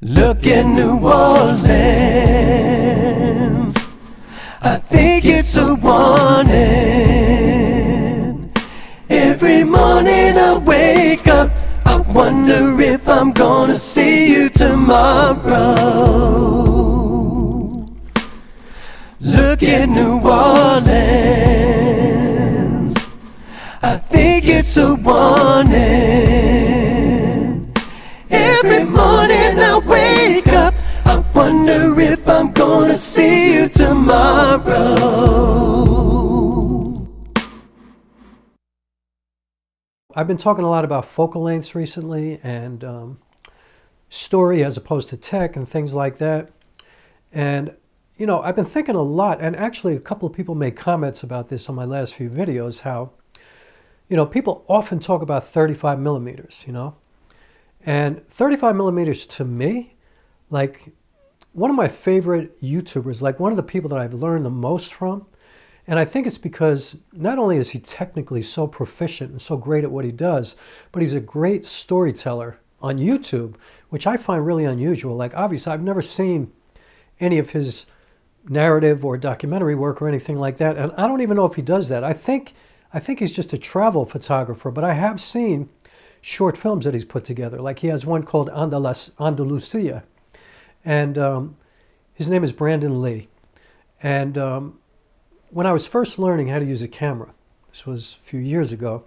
Look at New Orleans, I think it's a warning. Every morning I wake up, I wonder if I'm gonna see you tomorrow. Look at New Orleans, I think it's a warning. Every morning I wake up, I wonder if I'm gonna see you tomorrow. I've been talking a lot about focal lengths recently and story as opposed to tech and things like that. And, you know, I've been thinking a lot, and actually a couple of people made comments about this on my last few videos, how, you know, people often talk about 35 millimeters, you know. And 35 millimeters to me, like one of my favorite YouTubers, like one of the people that I've learned the most from. And I think it's because not only is he technically so proficient and so great at what he does, but he's a great storyteller on YouTube, which I find really unusual. Like obviously I've never seen any of his narrative or documentary work or anything like that. And I don't even know if he does that. I think he's just a travel photographer, but I have seen short films that he's put together. Like he has one called Andalusia, and his name is Brandon Lee. And when I was first learning how to use a camera, this was a few years ago,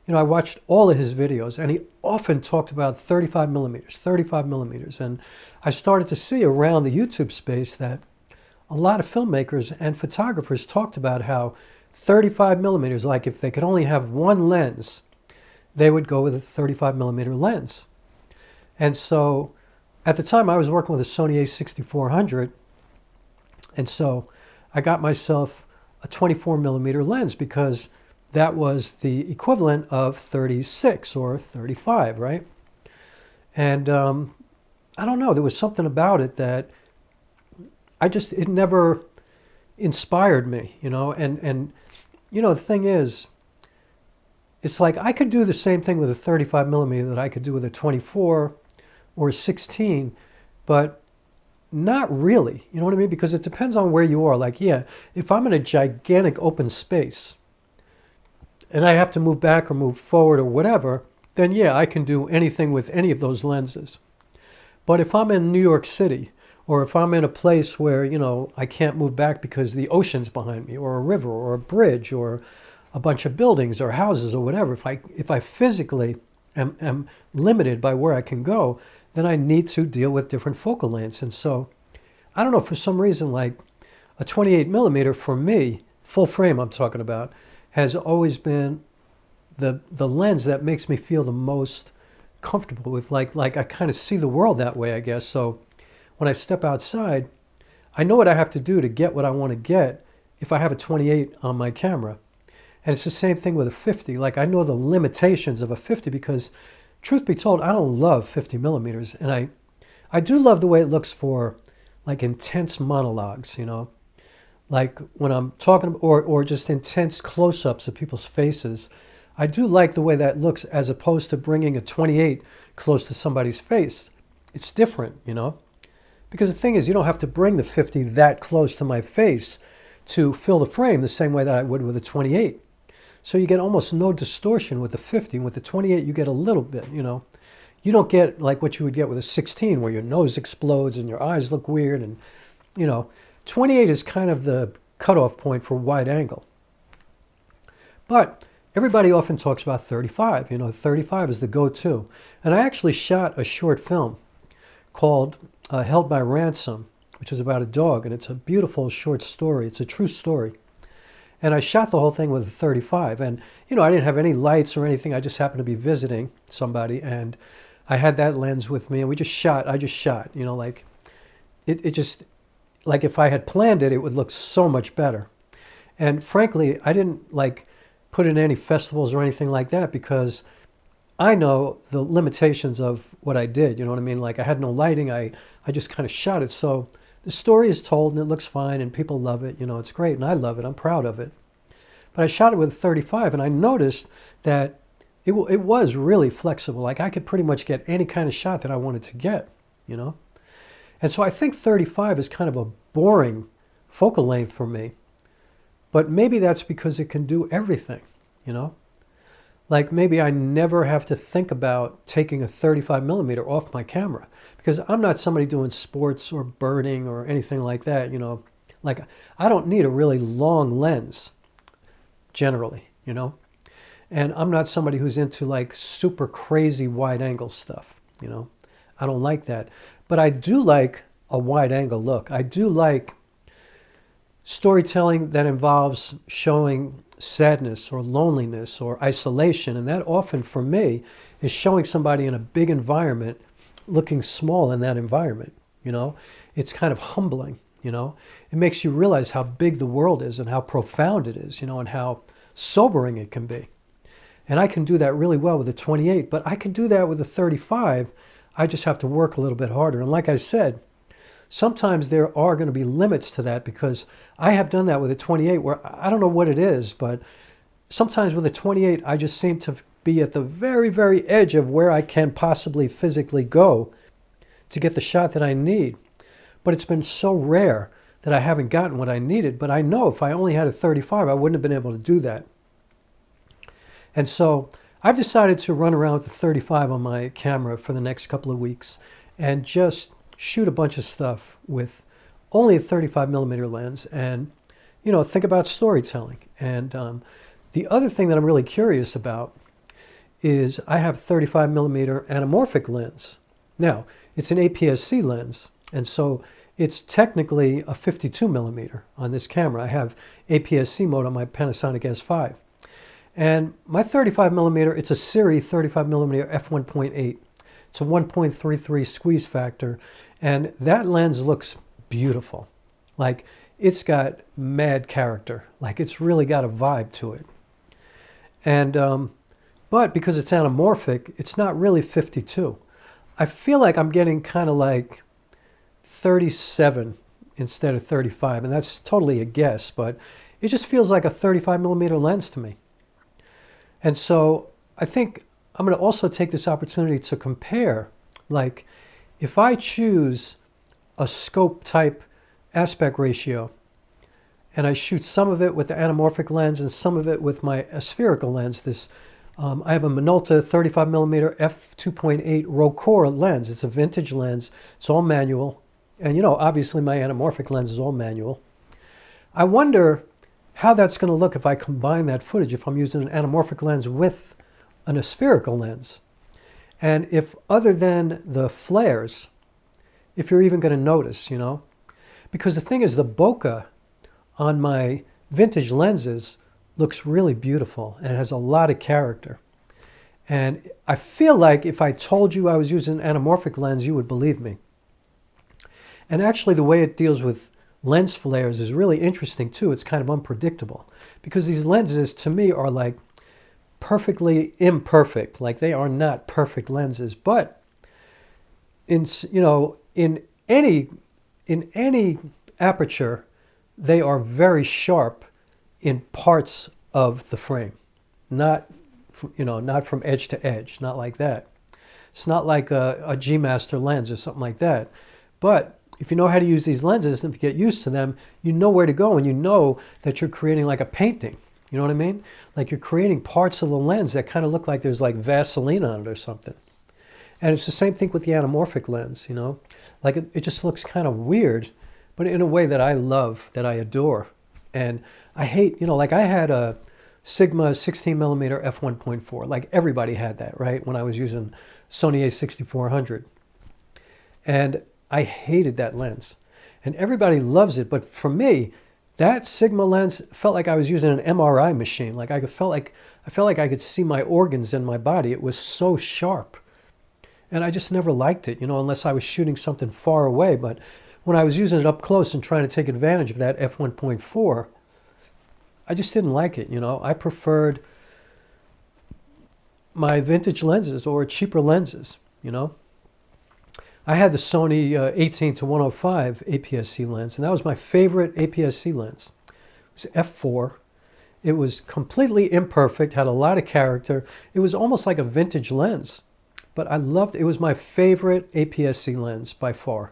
you know, I watched all of his videos, and he often talked about 35 millimeters. And I started to see around the YouTube space that a lot of filmmakers and photographers talked about how 35 millimeters, like if they could only have one lens, they would go with a 35 millimeter lens. And so at the time I was working with a Sony a6400, and so I got myself a 24 millimeter lens because that was the equivalent of 36 or 35, right? And I don't know, there was something about it that it never inspired me, you know. And you know, the thing is, it's like I could do the same thing with a 35 millimeter that I could do with a 24 or a 16, but not really, you know what I mean? Because it depends on where you are. Like, yeah, if I'm in a gigantic open space and I have to move back or move forward or whatever, then yeah, I can do anything with any of those lenses. But if I'm in New York City, or if I'm in a place where, you know, I can't move back because the ocean's behind me, or a river, or a bridge, or a bunch of buildings or houses or whatever, if I physically am limited by where I can go, then I need to deal with different focal lengths. And so, I don't know, for some reason, like a 28 millimeter for me, full frame I'm talking about, has always been the lens that makes me feel the most comfortable with. Like I kind of see the world that way, I guess. So when I step outside, I know what I have to do to get what I want to get if I have a 28 on my camera. And it's the same thing with a 50. Like I know the limitations of a 50 because, truth be told, I don't love 50 millimeters. And I do love the way it looks for like intense monologues, you know, like when I'm talking, or just intense close-ups of people's faces. I do like the way that looks as opposed to bringing a 28 close to somebody's face. It's different, you know, because the thing is, you don't have to bring the 50 that close to my face to fill the frame the same way that I would with a 28. So you get almost no distortion with the 50. With the 28, you get a little bit, you know. You don't get like what you would get with a 16 where your nose explodes and your eyes look weird. And, you know, 28 is kind of the cutoff point for wide angle. But everybody often talks about 35. You know, 35 is the go-to. And I actually shot a short film called Held by Ransom, which is about a dog. And it's a beautiful short story. It's a true story. And I shot the whole thing with a 35. And, you know, I didn't have any lights or anything. I just happened to be visiting somebody. And I had that lens with me. And I just shot, you know, like, it just, like if I had planned it, it would look so much better. And frankly, I didn't, like, put in any festivals or anything like that because I know the limitations of what I did. You know what I mean? Like, I had no lighting. I just kind of shot it. So the story is told and it looks fine and people love it. You know, it's great and I love it. I'm proud of it. But I shot it with 35 and I noticed that it was really flexible. Like I could pretty much get any kind of shot that I wanted to get, you know? And so I think 35 is kind of a boring focal length for me. But maybe that's because it can do everything, you know? Like maybe I never have to think about taking a 35 millimeter off my camera, because I'm not somebody doing sports or birding or anything like that, you know? Like I don't need a really long lens generally, you know? And I'm not somebody who's into like super crazy wide angle stuff, you know? I don't like that. But I do like a wide angle look. I do like storytelling that involves showing sadness or loneliness or isolation. And that often for me is showing somebody in a big environment looking small in that environment, you know? It's kind of humbling, you know? It makes you realize how big the world is and how profound it is, you know, and how sobering it can be. And I can do that really well with a 28, but I can do that with a 35. I just have to work a little bit harder. And like I said, sometimes there are going to be limits to that, because I have done that with a 28 where I don't know what it is, but sometimes with a 28, I just seem to be at the very, very edge of where I can possibly physically go to get the shot that I need. But it's been so rare that I haven't gotten what I needed. But I know if I only had a 35, I wouldn't have been able to do that. And so I've decided to run around with the 35 on my camera for the next couple of weeks and just shoot a bunch of stuff with only a 35 millimeter lens and, you know, think about storytelling. And the other thing that I'm really curious about is I have a 35 millimeter anamorphic lens. Now, it's an APS-C lens, and so it's technically a 52 millimeter on this camera. I have APS-C mode on my Panasonic S5. And my 35 millimeter, it's a Sirui 35 millimeter f1.8. It's a 1.33 squeeze factor, and that lens looks beautiful. Like, it's got mad character. Like, it's really got a vibe to it. And, but because it's anamorphic, it's not really 52. I feel like I'm getting kind of like 37 instead of 35, and that's totally a guess, but it just feels like a 35 millimeter lens to me. And so I think I'm going to also take this opportunity to compare, like, if I choose a scope type aspect ratio and I shoot some of it with the anamorphic lens and some of it with my aspherical lens, this I have a Minolta 35 millimeter f2.8 Rokkor lens. It's a vintage lens. It's all manual. And, you know, obviously my anamorphic lens is all manual. I wonder how that's going to look if I combine that footage, if I'm using an anamorphic lens with an aspherical lens. And if, other than the flares, if you're even going to notice, you know. Because the thing is, the bokeh on my vintage lenses looks really beautiful, and it has a lot of character. And I feel like if I told you I was using an anamorphic lens, you would believe me. And actually, the way it deals with lens flares is really interesting too. It's kind of unpredictable, because these lenses to me are like perfectly imperfect. Like, they are not perfect lenses, but in, you know, in any aperture, they are very sharp in parts of the frame, not, you know, not from edge to edge, not like that. It's not like a G Master lens or something like that. But if you know how to use these lenses, and if you get used to them, you know where to go, and you know that you're creating like a painting. You know what I mean? Like, you're creating parts of the lens that kind of look like there's like Vaseline on it or something. And it's the same thing with the anamorphic lens, you know? Like, it just looks kind of weird, but in a way that I love, that I adore. And I hate, you know, like I had a Sigma 16 millimeter f1.4. Like, everybody had that, right? When I was using Sony a6400. And I hated that lens, and everybody loves it. But for me, that Sigma lens felt like I was using an MRI machine. Like, I felt like I could see my organs in my body. It was so sharp, and I just never liked it, you know, unless I was shooting something far away. But when I was using it up close and trying to take advantage of that f1.4, I just didn't like it, you know. I preferred my vintage lenses or cheaper lenses, you know. I had the Sony 18-105 APS-C lens, and that was my favorite APS-C lens. It was f4. It was completely imperfect, had a lot of character. It was almost like a vintage lens. but I loved it. It was my favorite APS-C lens by far.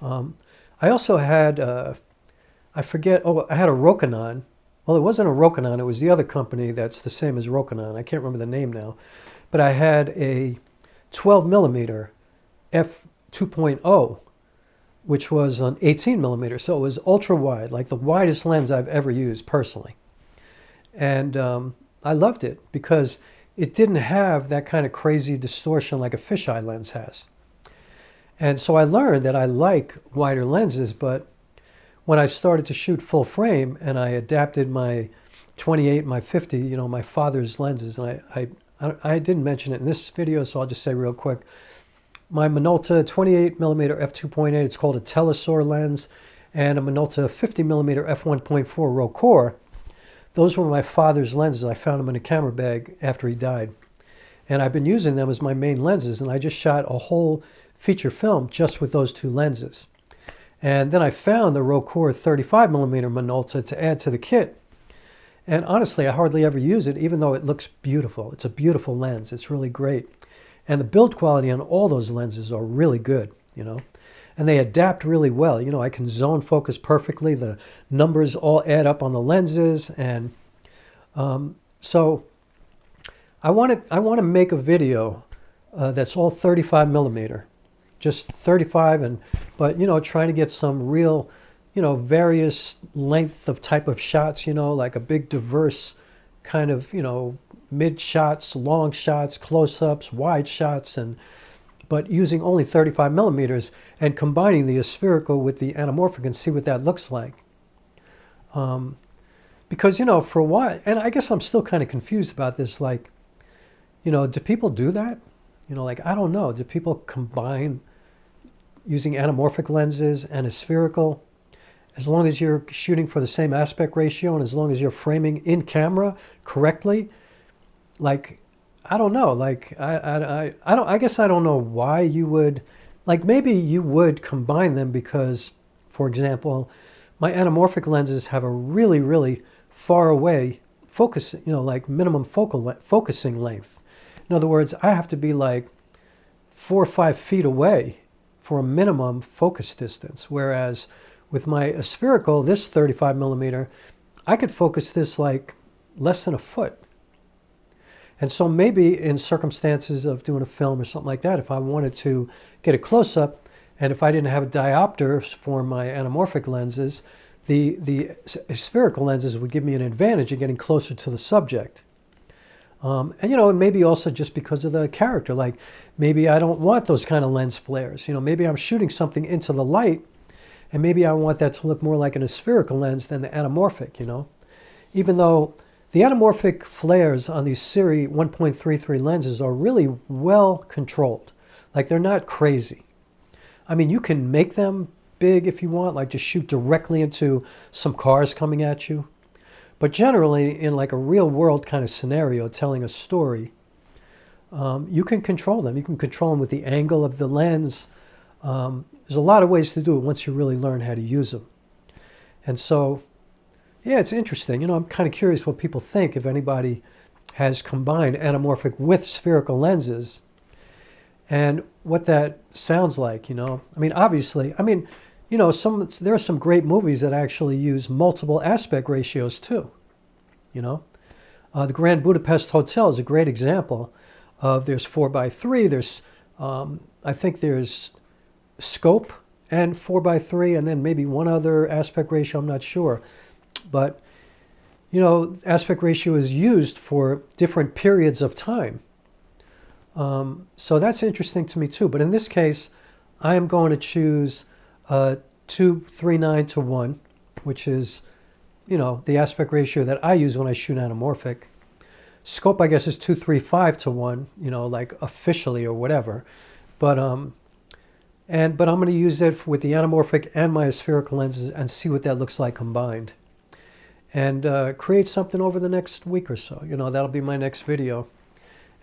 I also had, I forget, oh, I had a Rokinon. Well, it wasn't a Rokinon. It was the other company that's the same as Rokinon. I can't remember the name now. But I had a 12 millimeter f2.0, which was an 18 millimeter. So it was ultra wide, like the widest lens I've ever used personally. And I loved it because it didn't have that kind of crazy distortion like a fisheye lens has. And so I learned that I like wider lenses, but when I started to shoot full frame and I adapted my 28, my 50, you know, my father's lenses, and I didn't mention it in this video, so I'll just say real quick. My Minolta 28 millimeter f2.8, it's called a Telesor lens, and a Minolta 50 millimeter f1.4 Rokkor. Those were my father's lenses. I found them in a camera bag after he died. And I've been using them as my main lenses, and I just shot a whole feature film just with those two lenses. And then I found the Rokkor 35 millimeter Minolta to add to the kit. And honestly, I hardly ever use it, even though it looks beautiful. It's a beautiful lens. It's really great. And the build quality on all those lenses are really good, you know. And they adapt really well. You know, I can zone focus perfectly. The numbers all add up on the lenses. And so I want to make a video that's all 35 millimeter. Just 35, but, you know, trying to get some real, you know, various length of type of shots, you know, like a big diverse kind of, you know, mid shots, long shots, close-ups, wide shots, but using only 35 millimeters and combining the aspherical with the anamorphic and see what that looks like. Because, you know, for a while, and I guess I'm still kind of confused about this, like, you know, do people do that? You know, like, I don't know. Do people combine using anamorphic lenses and aspherical, as long as you're shooting for the same aspect ratio and as long as you're framing in camera correctly? Like, I don't know. Like, I guess I don't know why you would, like, maybe you would combine them because, for example, my anamorphic lenses have a really, really far away focus, you know, like minimum focusing length. In other words, I have to be like 4 or 5 feet away for a minimum focus distance. Whereas with my aspherical, this 35 millimeter, I could focus this like less than a foot. And so maybe in circumstances of doing a film or something like that, if I wanted to get a close-up, and if I didn't have a diopter for my anamorphic lenses, the spherical lenses would give me an advantage in getting closer to the subject. And, you know, maybe also just because of the character, like maybe I don't want those kind of lens flares. You know, maybe I'm shooting something into the light, and maybe I want that to look more like an aspherical lens than the anamorphic, you know. Even though the anamorphic flares on these Sirui 1.33 lenses are really well controlled. Like, they're not crazy. I mean, you can make them big if you want, like just shoot directly into some cars coming at you. But generally, in like a real world kind of scenario, telling a story, you can control them. You can control them with the angle of the lens. There's a lot of ways to do it once you really learn how to use them. And so, yeah, it's interesting. You know, I'm kind of curious what people think if anybody has combined anamorphic with spherical lenses and what that sounds like, you know. I mean, obviously, I mean, you know, there are some great movies that actually use multiple aspect ratios too, you know. The Grand Budapest Hotel is a great example of there's 4:3, there's, I think there's scope and 4:3, and then maybe one other aspect ratio, I'm not sure. But, you know, aspect ratio is used for different periods of time. So that's interesting to me too. But in this case, I am going to choose 2:39:1, which is, you know, the aspect ratio that I use when I shoot anamorphic. Scope, I guess, is 2:35:1, you know, like officially or whatever. But I'm going to use it with the anamorphic and my aspherical lenses and see what that looks like combined. And create something over the next week or so. You know, that'll be my next video.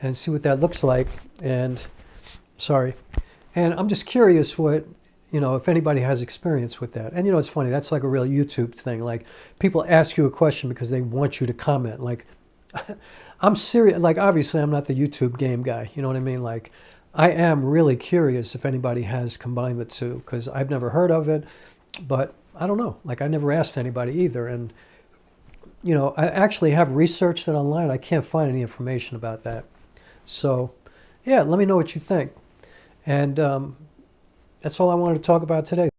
And see what that looks like. And I'm just curious what, you know, if anybody has experience with that. And, you know, it's funny, that's like a real YouTube thing. Like, people ask you a question because they want you to comment. Like, I'm serious. Like, obviously, I'm not the YouTube game guy. You know what I mean? Like, I am really curious if anybody has combined the two, because I've never heard of it, but I don't know. Like, I never asked anybody either. And, you know, I actually have researched it online. I can't find any information about that. So, yeah, let me know what you think. And that's all I wanted to talk about today.